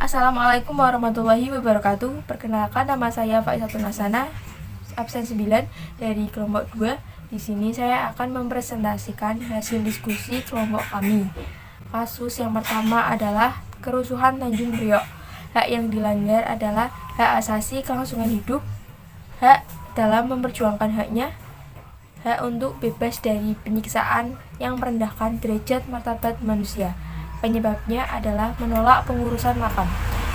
Assalamualaikum warahmatullahi wabarakatuh. Perkenalkan, nama saya Faizatun Hasanah, absen 9 dari kelompok 2. Di sini saya akan mempresentasikan hasil diskusi kelompok kami. Kasus yang pertama adalah kerusuhan Tanjung Priok. Hak yang dilanggar adalah hak asasi kelangsungan hidup, hak dalam memperjuangkan haknya, hak untuk bebas dari penyiksaan yang merendahkan derajat martabat manusia. Penyebabnya adalah menolak pengurusan makam.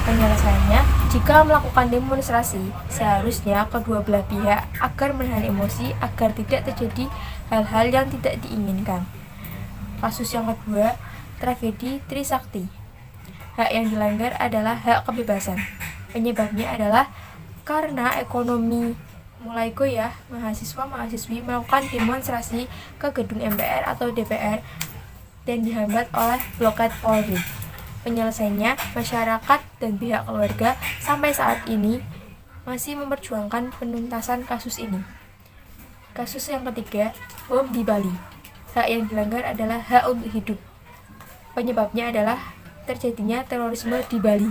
Penyelesaiannya, jika melakukan demonstrasi, seharusnya kedua belah pihak agar menahan emosi agar tidak terjadi hal-hal yang tidak diinginkan. Kasus yang kedua, tragedi Trisakti. Hak yang dilanggar adalah hak kebebasan. Penyebabnya adalah karena ekonomi mulai goyah, mahasiswa-mahasiswi melakukan demonstrasi ke gedung MPR atau DPR dan dihambat oleh blokat Polri. Penyelesaiannya, masyarakat dan pihak keluarga sampai saat ini masih memperjuangkan penuntasan kasus ini. Kasus yang ketiga, bom di Bali. Hak yang dilanggar adalah hak untuk hidup. Penyebabnya adalah terjadinya terorisme di Bali.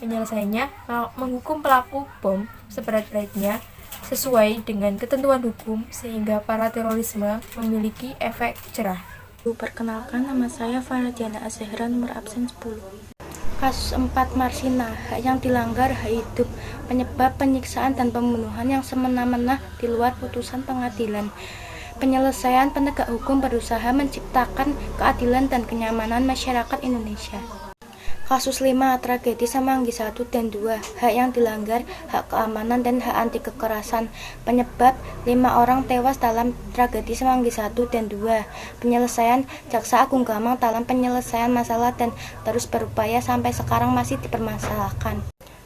Penyelesaiannya, menghukum pelaku bom seberat-beratnya sesuai dengan ketentuan hukum sehingga para terorisme memiliki efek jerah. Perkenalkan, nama saya Faradiana Azahra, nomor absen 10. Kasus 4 Marsina, hak yang dilanggar hak hidup, penyebab penyiksaan dan pembunuhan yang semena-mena di luar putusan pengadilan. Penyelesaian, penegak hukum berusaha menciptakan keadilan dan kenyamanan masyarakat Indonesia. Kasus 5 tragedi Semanggi 1 dan 2, hak yang dilanggar hak keamanan dan hak anti kekerasan. Penyebab 5 orang tewas dalam tragedi Semanggi 1 dan 2. Penyelesaian, Jaksa Agung Gamang dalam penyelesaian masalah dan terus berupaya sampai sekarang masih dipermasalahkan.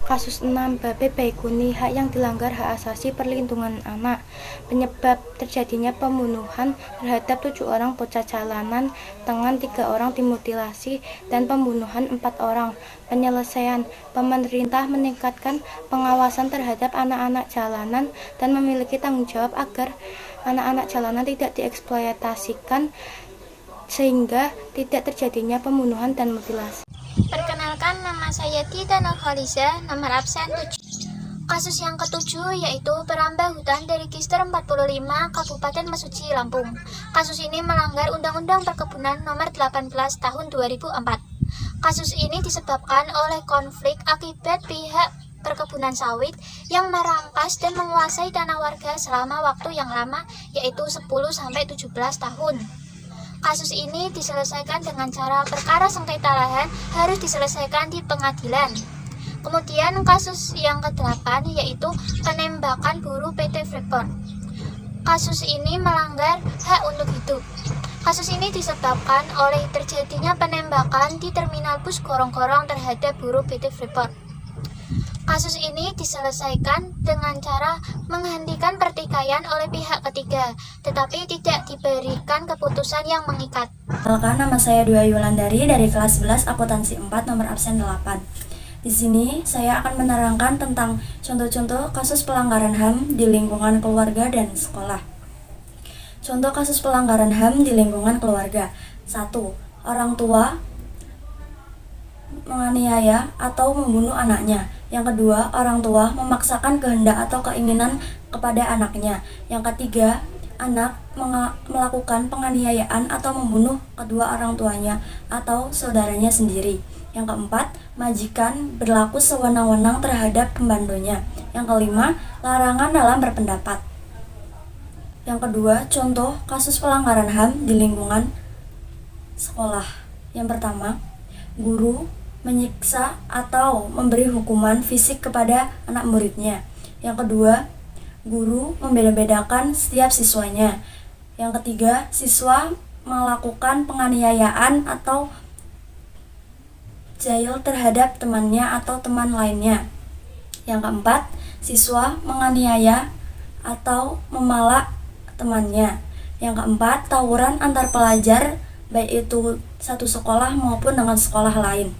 Kasus 6 Babe Baikuni, hak yang dilanggar hak asasi perlindungan anak. Penyebab terjadinya pembunuhan terhadap 7 orang bocah jalanan dengan 3 orang dimutilasi dan pembunuhan 4 orang. Penyelesaian, pemerintah meningkatkan pengawasan terhadap anak-anak jalanan dan memiliki tanggung jawab agar anak-anak jalanan tidak dieksploitasikan sehingga tidak terjadinya pembunuhan dan mutilasi. Perkenalkan, nama saya Tita Nurhaliza, nomor absen 7. Kasus yang ketujuh yaitu perambah hutan dari Kister 45 Kabupaten Mesuji, Lampung. Kasus ini melanggar Undang-Undang Perkebunan nomor 18 tahun 2004. Kasus ini disebabkan oleh konflik akibat pihak perkebunan sawit yang merampas dan menguasai tanah warga selama waktu yang lama, yaitu 10-17 tahun. Kasus ini diselesaikan dengan cara perkara sengketa lahan harus diselesaikan di pengadilan. Kemudian kasus yang ke-8 yaitu penembakan buruh PT Freeport. Kasus ini melanggar hak untuk hidup. Kasus ini disebabkan oleh terjadinya penembakan di terminal bus Gorong-Gorong terhadap buruh PT Freeport. Kasus ini diselesaikan dengan cara menghentikan pertikaian oleh pihak ketiga, tetapi tidak diberikan keputusan yang mengikat. Perkenalkan, nama saya Dwi Yulandari dari kelas 11 akuntansi 4 nomor absen 8. Di sini saya akan menerangkan tentang contoh-contoh kasus pelanggaran HAM di lingkungan keluarga dan sekolah. Contoh kasus pelanggaran HAM di lingkungan keluarga. 1. Orang tua menganiaya atau membunuh anaknya. Yang kedua, orang tua memaksakan kehendak atau keinginan kepada anaknya. Yang ketiga, anak melakukan penganiayaan atau membunuh kedua orang tuanya atau saudaranya sendiri. Yang keempat, majikan berlaku sewenang-wenang terhadap pembantunya. Yang kelima, larangan dalam berpendapat. Yang kedua, contoh kasus pelanggaran HAM di lingkungan sekolah. Yang pertama, guru menyiksa atau memberi hukuman fisik kepada anak muridnya. Yang kedua, guru membeda-bedakan setiap siswanya. Yang ketiga, siswa melakukan penganiayaan atau jahil terhadap temannya atau teman lainnya. Yang keempat, siswa menganiaya atau memalak temannya. Yang keempat, tawuran antar pelajar baik itu satu sekolah maupun dengan sekolah lain.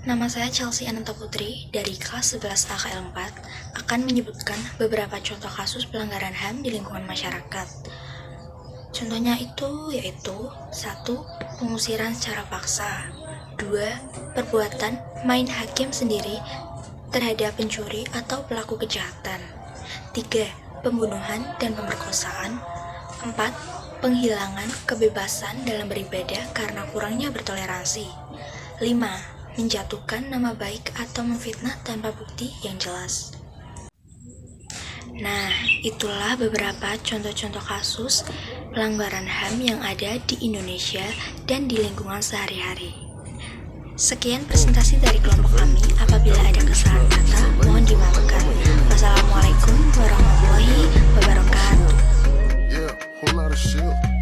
Nama saya Chelsea Ananta Putri dari kelas 11 AKL 4 akan menyebutkan beberapa contoh kasus pelanggaran HAM di lingkungan masyarakat. Contohnya itu yaitu 1. Pengusiran secara paksa. 2. Perbuatan main hakim sendiri terhadap pencuri atau pelaku kejahatan. 3. Pembunuhan dan pemerkosaan. 4. Penghilangan kebebasan dalam beribadah karena kurangnya bertoleransi. 5. Menjatuhkan nama baik atau memfitnah tanpa bukti yang jelas. Nah, itulah beberapa contoh-contoh kasus pelanggaran HAM yang ada di Indonesia dan di lingkungan sehari-hari. Sekian presentasi dari kelompok kami. Apabila ada kesalahan kata, mohon dimaafkan. Wassalamualaikum warahmatullahi wabarakatuh. Yeah, whole lot of shit.